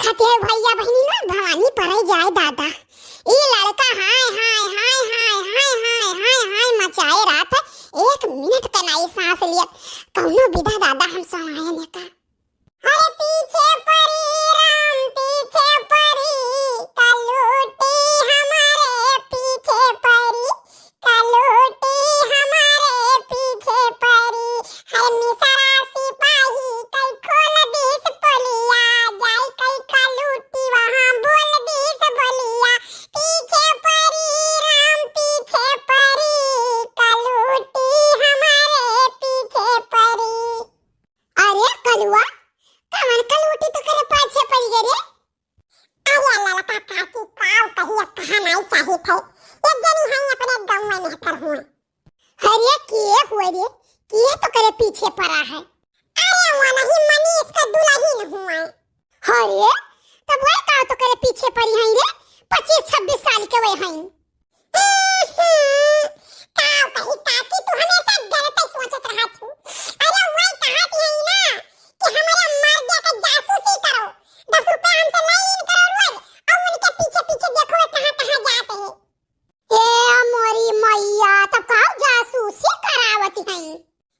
देखते है भैया बहनी ना भवानी परे जाए दादा। ये लड़का हाय हाय हाय हाय हाय हाय हाय हाय मचाए रात। एक मिनट का नहीं सांस लिया कौनो विधा दादा हम समाये ने का। अरे पीछे परी राम पीछे परी कलूटी हमारे पीछे परी कलूटी हमारे पीछे परी। हर मिसरा सिपाही कई खोल देश पोलिया जाई कई कलूटी वहां बोल देश बोलिया। पीछे परी राम पीछे परी कलूटी हमारे पीछे परी। अरे कलुआ कवन कलूटी तो करे पाछे पड़ी गे रे। अरे अल्लाह काका की काव कहिया कहा नहीं चाहिए थे। एक जनी है अपने गांव में रहकर हुआ। अरे किए हुए रे किए तो करे पीछे पड़ा है। अरे वो नहीं मनी इसका दुल्हन हुआ। अरे तब वो का तो करे पीछे पड़ी है रे 25-26 साल के वे हैं। काव कही ताकि तू हमेशा गलत ही सोचत रहा तू। अरे वो कहत है ना कि हमारे मर गया का जासूसी करो 10 रुपए हमसे नहीं करो रोज और उनके पीछे पीछे देखो कहां-कहां जाते हैं। ए मोरी मैया तब का जासूसी करावती है।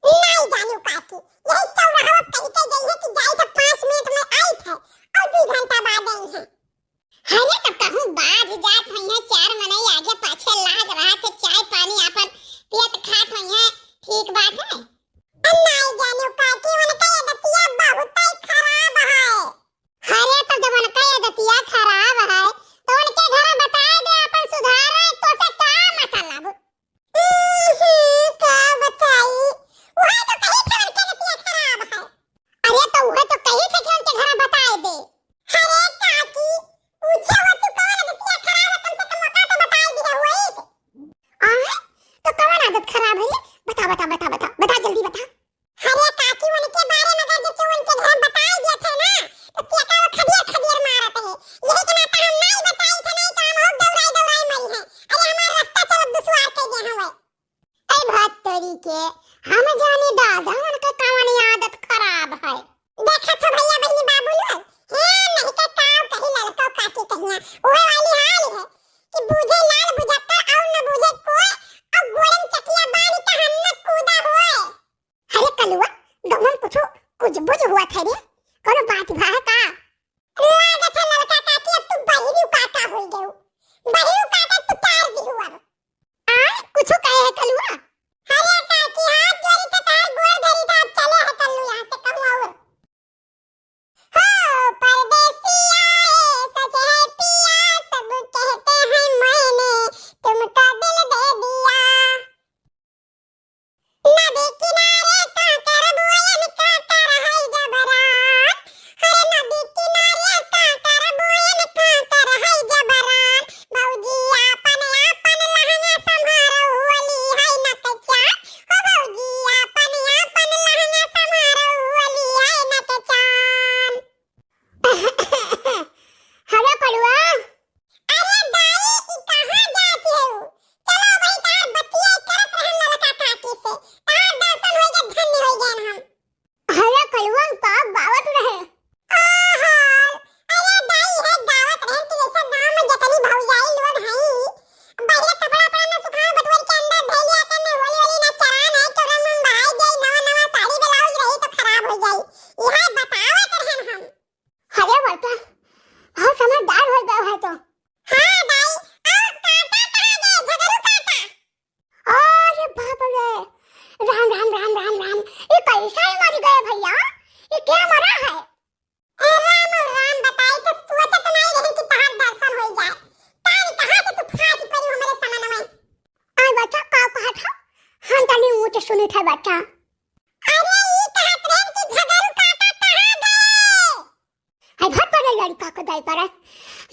नहीं जानू काकी यही चौराहा कहीं के गई है कि जाई तो 5 मिनट में आई थे और 2 घंटा बाद आई है। अरे तब कहूं बाज जात है 4 महीने आगे पाछे लाग रहा थे चाय पानी अपन पियत खात है ठीक बात है। नहीं जानू काकी उनका ये दतिया बहुत ही खराब है। अरे तो जब उनका ये दतिया खराब है तो उनके घर बता दे अपन सुधार तो से क्या मतलब। क्या बताई वह तो कही थे उनके दतिया खराब है। अरे तो वह तो कही थे कि उनके घर बता दे। अरे काकी पूछे वो तू कौन दतिया खराब है कम से कम मौका तो बता दिया हुई। तो कौन आदत खराब है बता बता बता बता बता जल्दी बता। अरे काकी उनके बारे में अगर जो उनके घर बता दिए थे ना तो क्या का वो खदिया खदिया मारत है। यही के नाता हम नहीं बताई थे नहीं तो हम हो दौड़ाई दौड़ाई मरी है। अरे हमारा रास्ता चलो दुश्वार कर दिया हुए। ए बात तरीके हम जाने दादा उनका कौन आदत खराब है। देखा तो भैया बहनी बाबू लोग है नहीं के काव कहीं लड़का काकी कहिया वो वाली हाल है कि बूझे लाल बुझाता और न बूझे कोई और गोरम चकिया बानी का हन्नत कूदा होए। अरे कलुआ गांव में कुछ बुझ हुआ था रे कोनो बात भा का लागत है लड़का काकी अब तू बहिरू काका हो गयो। बहिरू काका तू तार दी हुआ कुछ कहे है कलुआ। अरे काकी हाथ जोड़ी तो तार गोर धरी था चले है कल्लू यहां से कहूं और हो परदेसी आए सच है पिया सब कहते हैं मैंने तुमको दिल दे दिया। नदी किनारे काकर बोयन काकर है जबरान। हरे नदी किनारे काकर बोयन काकर है जबरान। भौजी आपन लहंगा संभारो होली है नकचान। हो भौजी आपन लहंगा संभारो होली है नकचान। हेलो कलुआ। अरे दाई ई कहां जाती हो। चलो भाई तार बतिया करत रहन लड़का काकी से तार दर्शन हो गए धन्य हो गए हम। हेलो कलुआ का बावत रहे। आहा अरे दाई है दावत रहे कि ऐसा गांव में जतनी भौजाई लोग हैं बढ़िया कपड़ा पहनना सुखा बटवर के अंदर धैलिया करने होली होली ना चरान है तो रंग में भाई गई नवा नवा साड़ी ब्लाउज रही तो खराब हो जाई यह बतावत रहन हम। अरे बेटा बहुत समझदार हो गया है तो। हां दाई और काटा कहां गए झगड़ू काटा। अरे बाप रे राम राम राम राम राम ये कैसा ही मर गए भैया ये क्या मरा है। राम राम बताई तो सोचत नहीं रहे कि तहार दर्शन हो जाए। तान कहां से तू फाट पड़ी हमारे सामने में। आ बच्चा का कहा था हम तनी मुंह से सुनी था बच्चा। अरे ये कहा प्रेम की झगड़ू काटा कहां गए। है बहुत बड़ा लड़का को दाई पर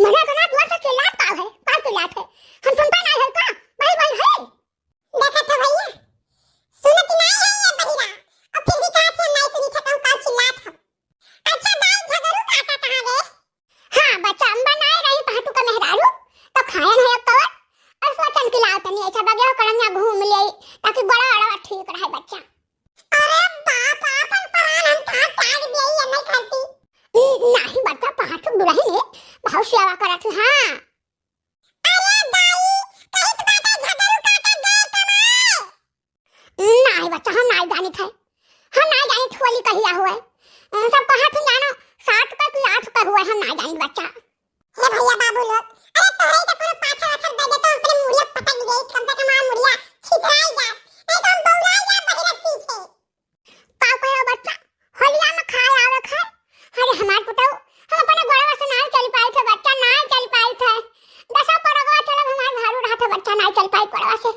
मना बना दुआ से चिल्लात का है पास चिल्लात है हम सुनता नहीं है का भाई भाई है। देखा तो भैया सुनत नहीं है ये बहिरा और फिर भी कहा से नहीं सुनी था का चिल्लात है। अच्छा दाई झगड़ू काटा कहां गए। हां बच्चा हम बनाए रही पाटू का मेहरारू तो खाया है अब तो और सोचन की लात नहीं ऐसा बगैर कड़ंगा घूम ले ताकि बड़ा बड़ा ठीक रहे बच्चा। अरे बाप अपन प्राण हम का त्याग दिए ये नहीं करती। नहीं बच्चा पाटू बुरा ही बहुत सेवा करत हूँ। हाँ अरे दाई कहीं तो बात झगड़ू काटा गए कमाए। नहीं बच्चा, हम नहीं जानी थे, हम नहीं जानी ठोली कहिया हुआ है। सब कहा तुम जानो 7 रुपए की 8 रुपए हुआ है, हम नहीं जानी बच्चा। हे भैया बाबू लोग, अरे तोरे से कोनो पाछा वाछा दे दे तो अपने मुड़िया पटक गई, कम से कम मुड़िया छितराई जा, नहीं तो हम बौराई जा बहिरत पीछे। का कहे बच्चा, होलिया में खाए आवे खाए। अरे हमार पुतौ हम अपने गोड़वा से नहीं चल पाए थे बच्चा, नहीं चल पाए थे। दसा परगवा चलब हमार घर उठा थे बच्चा, नहीं चल पाए कोड़वा से।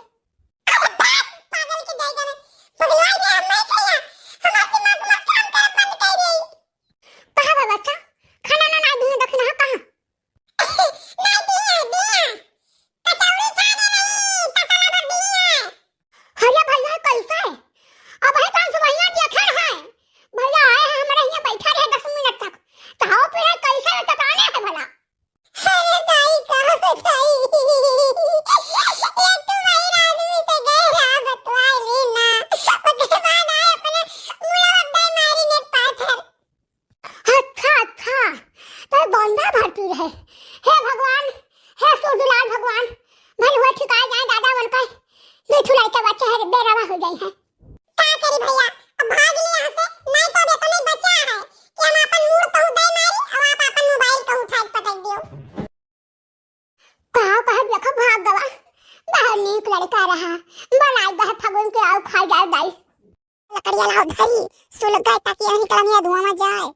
अरे बाप पागल की जायगा में बगलाई दे, हम नहीं चाहिए, हम आपके मां को काम कर बंद कर रही। कहां बा बच्चा, खाना ना नहीं दिए दखना कहां? नहीं दिया कचौड़ी खाने नहीं तसला भर दिया। अरे भैया कैसा है? अब है कौन से भैया देखा है? भैया आए हैं हमारे यहाँ बैठा रहे 10 मिनट तक। चाहो फिर कैसा है बताने है भला। अरे दाई कहां से खाई, एक तो भाई आदमी से गए रहा बतवाई लेना, उसके बाद आए अपने मुड़ा बद्दे मारी ने पाथर। अच्छा तो बंदा भरती रहे। हे भगवान, हे सूरजलाल भगवान, मन हुआ ठिकाए जाए दादा बनकर। मिठू लड़के बच्चे है बेरवा हो गए हैं। का करी भैया, अब भाग लिए यहां से, नहीं तो देखो नहीं बचा है कि हम अपन मुड़ कहूं दे मारी और आप अपन मोबाइल कहूं उठा के पटक दियो। कहा देखो भाग गवा। बहुत नीक लड़का रहा, बनाई बह फगुन के आओ खा जाए दाई। लकड़िया लाओ धरी सुल गए ताकि यही कलमिया धुआं में जाए।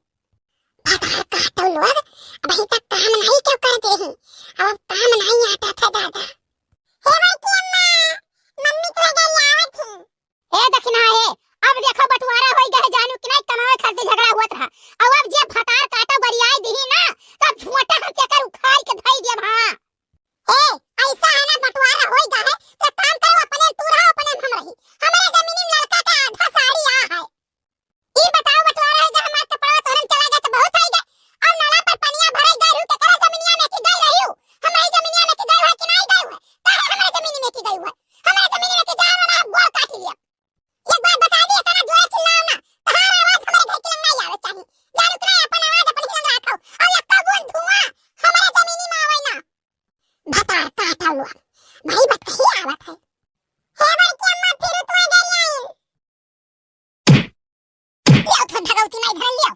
काटो लोग, अब ही तक काम नहीं क्यों करते हैं, अब काम नहीं आता था दादा। हे भाई की अम्मा, मम्मी तो गई आवत थी। हे दखना है, अब देखो बंटवारा होई गए जानू कि नहीं, कमावे खर्चे झगड़ा हुआ था। अब जे फटार काटा बरियाई दी ना तब झोटा हम केकर उखाड़ के धई देब। हां ए ऐसा है ना बंटवारा होई गए तो काम करो अपने, तू रहो अपने, हम रही। हमारे जमीन में लड़का का आधा साड़ी आ है। ई बताओ बंटवारा है हमारा कपड़ा तो हम चला गए तो बहुत आई गए, और नाला पर पनिया भरे गए रु के करा जमीनिया में की गई रही हूं। हमारी जमीनिया में की गई है कि नहीं गई है? काहे हमारे जमीन में की गई है? हमारे जमीन में की जाए ना बोल काट लिया। एक बार बता दिए सारा जोर चिल्लाओ ना, तुम्हारा आवाज हमारे घर के लंग नहीं आवे चाहिए। जानू कि नहीं अपन आवाज अपन हिलंग रखो, और लक्का बूंद धुआं हमारे जमीन में आवे ना। बता काटा हुआ भाई बात कही आवत है। हे बड़की अम्मा फिर तू आ गई आई। लियो तो भगवती माई धर लियो।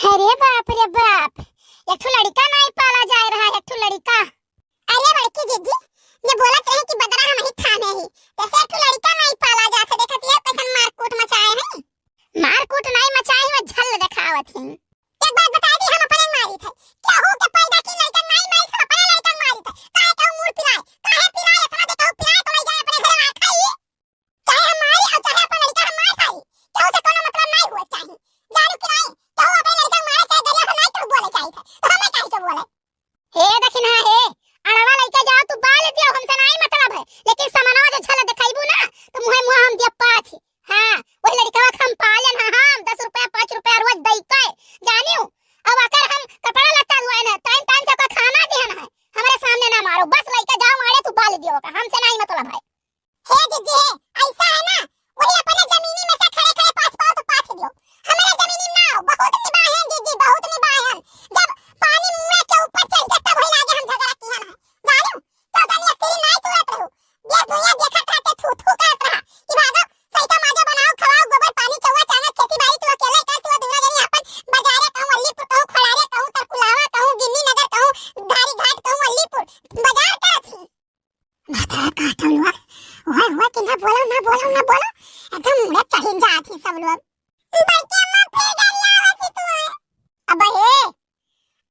अरे बाप रे बाप, एक ठो लड़का नहीं पाला जा रहा है, एक ठो लड़का। अरे बड़की जीजी, ये बोलत रहे कि बदरा हम ही थामे ही, जैसे एक लड़का नहीं पाला जा से देखत ये कैसन मारकूट मचाए हैं। मारकूट नहीं मचाई, वो झल दिखावत है। एक बात बता दी, हम अपने मारी थे क्या हो के पैदा की लड़का नहीं मारी थे, अपने लड़का मारी थे। काहे कहूं मुंह पिराए, काहे पिराए इतना देखो पिराए तो ले जाए अपने घर आ खाई, चाहे हम मारी और चाहे अपना लड़का हम मार खाई, केहू से कोनो मतलब नहीं हुआ चाहिए। जानू कि नहीं, केहू अपने लड़का मारे चाहे गरिया हम नहीं तो बोले चाहिए थे, तो हमें काहे के बोले। हे दखना है, अड़वा लइका जाओ तू बाल दियो, हमसे नहीं मतलब है, लेकिन समनवा जो झल दिखाइबू ना तो मुहे मुहा हम दिया पाछ। हां वही लड़का हम पालन हां हम 10 रुपया 5 रुपया रोज दई के जानियो। अब अगर हम कपड़ा लत्ता धोए ना टाइम टाइम से का खाना देना है, हमारे सामने ना मारो, बस लइका जाओ मारे तू बाल दियो, हमसे नहीं मतलब है। हे जीजी ऐसा है ना, वही अपने जमीनी में से खड़े खड़े पास पाओ तो पाछ दियो, हमारे जमीनी में ना आओ। बहुत निभाए हैं जीजी, बहुत निभाए हैं। जब पानी मुंह के ऊपर चढ़ गया तब होई लागे हम झगड़ा किया ना, जानू तो गनिया तेरी नहीं तुरत रहू। ये दुनिया देखत रहते थू थू करत रहा कि भागो सही का माजा बनाओ खवाओ, गोबर पानी चौवा चाना खेती बाड़ी तू अकेले कर, तू दुनिया जनी अपन बाजारे कहूं अल्लीपुर कहूं खड़ारे कहूं तरकुलावा कहूं गिन्नी नगर कहूं धारी घाट कहूं अल्लीपुर बाजार करत थी। बता काटा हुआ हुआ कि ना बोलो ना बोलो ना बोलो, एकदम मुड़े चढ़ी जाती सब लोग। बड़की अम्मा फिर गरिया आवत तू है।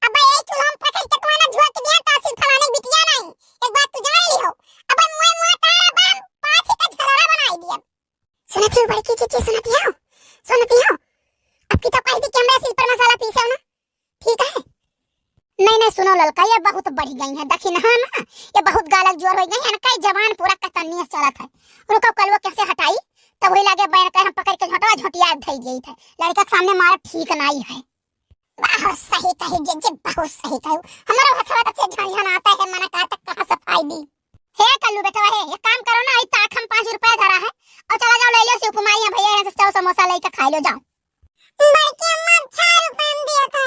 अब ये चूल्हा में पकड़ के तू ना झोक दिया तासी फलाने बिटिया नहीं, एक बात तू जान ली हो। अब मुए मुए तारा बम पाछ का झलरा बनाई दिया। सुनती हो बड़की चीची, सुनती हो अब की तो कह दी कि हमरा सिल पर मसाला पीसे ना, ठीक है? नहीं सुनो ललका, ये बहुत बढ़ गई है दखना ना, ये बहुत गालक जोर हो गई है ना, कई जवान पूरा कतनिया चलत है। रुको कलवा कैसे हटाई, तब वही लागे बैन के हम पकड़ के झटवा झटिया धई गई थे। लड़का के सामने मारा ठीक नहीं है। बहुत सही कही जीजी, बहुत सही कहू। हमारा हथवा तक से झनझन आता है, मना का तक कहां सफाई दी। हे कल्लू बेटा हे, एक काम करो ना, आई ताक हम 5 रुपया धरा है और चला जाओ ले लो शिव कुमारी भैया यहाँ से चाव समोसा लेके खा लो जाओ। बड़की अम्मा 6 रुपए में दिया था।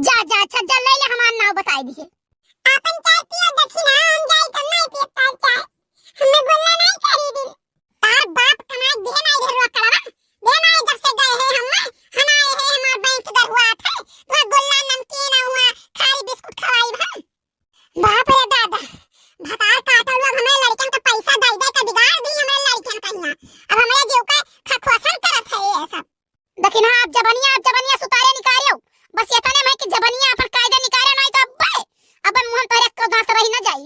जा जा अच्छा जा ले ले, हमार नाव बताई दिए। आपन चाय पियो देखी ना, हम जाई तो नहीं पियता चाय, हमें गोला नहीं खरीदी। तार बाप कमाई दे नहीं दे रुआ कड़वा, दे नहीं जब से गए हैं हम आए हैं हमार बैंक दर हुआ था, वहां गोला नमकीन हुआ खाली बिस्कुट खवाई भा। बाप रे दादा, भतार काटा लोग हमें लड़कन का पैसा दे दे के बिगाड़ दी हमें लड़कन कहिया। अब हमें जीव का खखोसन करत है ये सब। देखी ना आप जबनिया सुतारे निकालियो, बस ये तने मैं कि जबनिया पर कायदे निकाले नहीं तो अब मुंह पर एक को दांत रही ना जाई।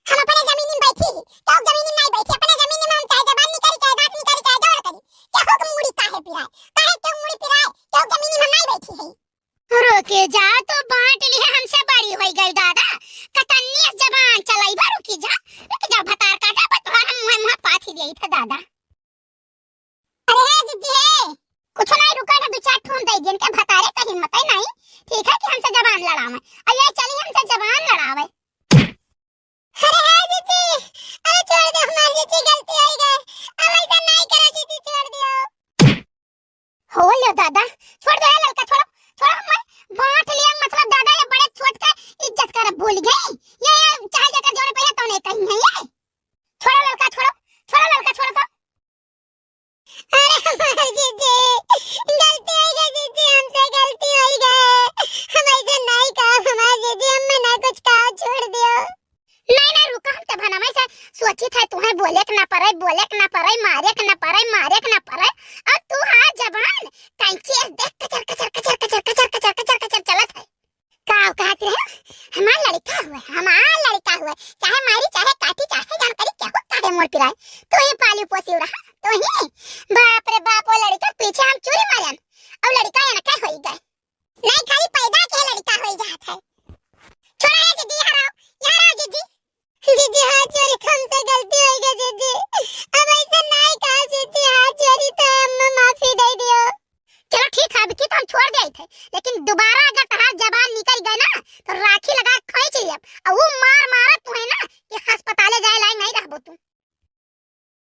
हम अपने जमीन में बैठी, तो जमीन में नहीं बैठी, अपने जमीन में हम चाहे जबान निकाली चाहे दांत निकाली चाहे जोड़ करी, क्या हुक्म मुड़ी काहे पिराए, काहे क्यों मुड़ी पिराए, क्यों जमीन में नहीं बैठी है। रुके जा तो बांट लिए हमसे बड़ी होई गई दादा, कतन्नी जबान चलाई बा, रुकी जा भतार काटा पर तोहर हम मुंह पाथी देई था दादा। अरे जीजी कुछ नहीं, रुका ना, 2-4 ठून दे जिनके भतारे का हिम्मत ही नहीं, ठीक है कि हमसे जबान लड़ावे, और ये चली हमसे जबान लड़ावे। अरे जीजी, अरे छोड़ दो, हमारी जीजी गलती हो गई, अब ऐसा नहीं करो जीजी, छोड़ दियो। हो लो दादा, छोड़ दो ये लड़का, छोड़ो छोड़ो, मैं बांट लिया मतलब दादा ये बड़े छोट का इज्जत कर भूल गई, ये चाहे जगह जोड़े पे तो नहीं कहीं है ये। छोड़ो लड़का, छोड़ो लड़का, छोड़ो तो। अरे हमारी जीजी गलती हो गई, जीजी हमसे गलती हो गई, हम ऐसा नहीं कहा हमारी जीजी, हमने ना कुछ कहा, छोड़ दियो। नहीं रुका, हम तो भना में से सोची था तुम्हें बोले के ना पड़े, मारे के ना पड़े, और तू हां जबान कैंची देख कचर चलत है। का कहते हैं हमारा लड़का हुआ चाहे मारी चाहे काटी चाहे जान करी क्या हो, काहे मोड़ पिराए, तो ही पाली पोसी रहा, तो ही बाप रे बाप, वो लड़का पीछे हम चोरी मारन और लड़का या ना क्या होई गए, नहीं खाली पैदा के लड़का होई जात है। छोड़ा ये जीजी, यार जीजी हाँ चोरी, हमसे गलती हो गई जीजी, अब ऐसा नहीं कहा जीजी, हाँ चोरी तो अम्मा माफी दे दियो। चलो ठीक है, अभी की तो हम छोड़ गए थे, लेकिन दोबारा अगर तहार जबान निकल गई ना तो राखी लगा खींच लिया, और वो मार मारत तू है ना कि अस्पताले जाए लायक नहीं रहबो तू।